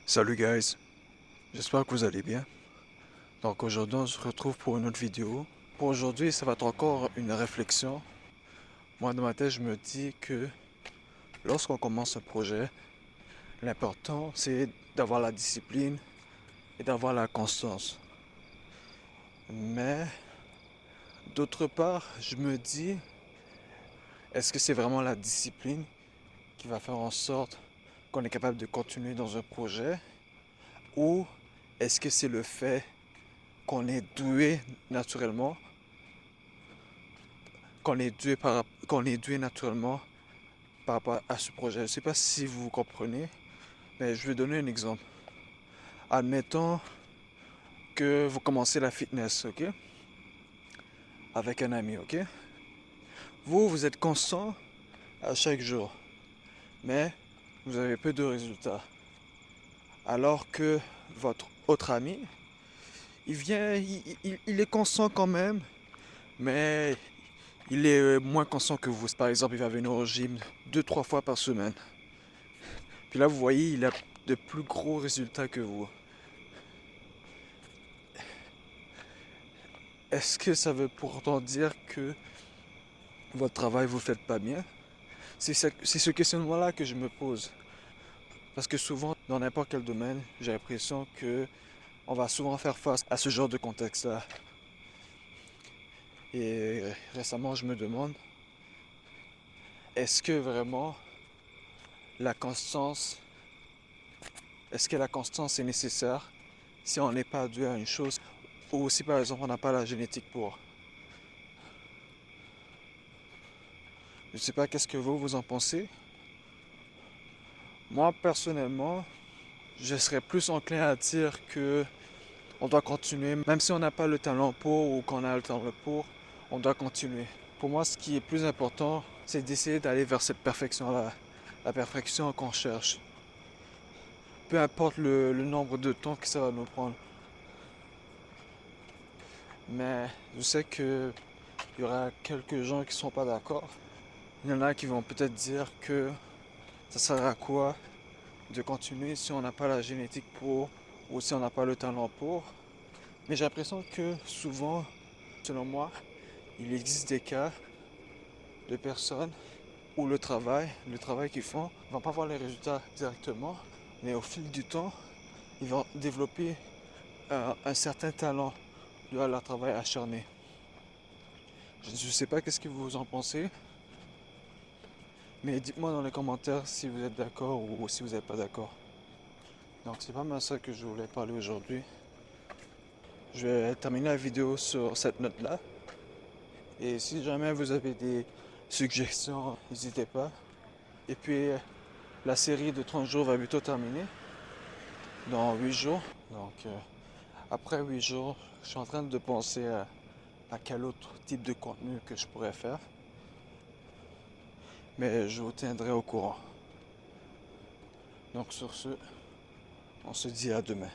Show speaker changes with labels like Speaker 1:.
Speaker 1: Salut guys, j'espère que vous allez bien. Donc aujourd'hui on se retrouve pour une autre vidéo. Pour aujourd'hui ça va être encore une réflexion. Moi dans ma tête je me dis que lorsqu'on commence un projet, l'important c'est d'avoir la discipline et d'avoir la constance. Mais d'autre part je me dis, est-ce que c'est vraiment la discipline qui va faire en sorte qu'on est capable de continuer dans un projet, ou est-ce que c'est le fait qu'on est doué naturellement, qu'on est doué naturellement par rapport à ce projet. Je ne sais pas si vous comprenez, mais je vais donner un exemple. Admettons que vous commencez la fitness, ok? Avec un ami, ok? Vous êtes constant à chaque jour, mais vous avez peu de résultats. Alors que votre autre ami, il est constant quand même, mais il est moins constant que vous. Par exemple, il va venir au gym 2, 3 fois par semaine. Puis là, vous voyez, il a de plus gros résultats que vous. Est-ce que ça veut pourtant dire que votre travail, vous ne le faites pas bien? C'est ce questionnement-là que je me pose. Parce que souvent, dans n'importe quel domaine, j'ai l'impression que on va souvent faire face à ce genre de contexte-là. Et récemment, je me demande, est-ce que vraiment la constance, est-ce que la constance est nécessaire si on n'est pas doué à une chose, ou si par exemple on n'a pas la génétique pour? Je ne sais pas qu'est-ce que vous en pensez. Moi, personnellement, je serais plus enclin à dire que on doit continuer, même si on n'a pas le talent pour ou qu'on a le talent pour, on doit continuer. Pour moi, ce qui est plus important, c'est d'essayer d'aller vers cette perfection-là, la perfection qu'on cherche. Peu importe le nombre de temps que ça va nous prendre. Mais je sais qu'il y aura quelques gens qui ne sont pas d'accord. Il y en a qui vont peut-être dire que ça sert à quoi de continuer si on n'a pas la génétique pour ou si on n'a pas le talent pour. Mais j'ai l'impression que souvent, selon moi, il existe des cas de personnes où le travail qu'ils font, ils ne vont pas voir les résultats directement, mais au fil du temps, ils vont développer un certain talent dû à leur travail acharné. Je ne sais pas qu'est-ce que vous en pensez, mais dites-moi dans les commentaires si vous êtes d'accord ou si vous n'êtes pas d'accord. Donc c'est pas mal ça que je voulais parler aujourd'hui. Je vais terminer la vidéo sur cette note-là. Et si jamais vous avez des suggestions, n'hésitez pas. Et puis la série de 30 jours va bientôt terminer, dans 8 jours. Donc après 8 jours, je suis en train de penser à quel autre type de contenu que je pourrais faire. Mais je vous tiendrai au courant. Donc sur ce, on se dit à demain.